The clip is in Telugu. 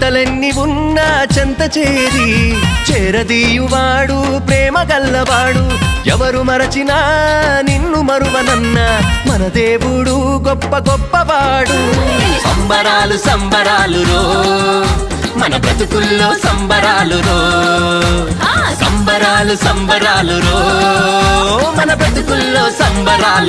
చింతలెన్ని ఉన్నా చెంత చేరి చేరదీయువాడు ప్రేమ గల్లవాడు. ఎవరు మరచినా నిన్ను మరువనన్న మన దేవుడు గొప్ప గొప్పవాడు. సంబరాలు సంబరాలు రో మన బ్రతుకుల్లో సంబరాలు రో, సంబరాలు సంబరాలు రో మన బ్రతుకుల్లో సంబరాలు.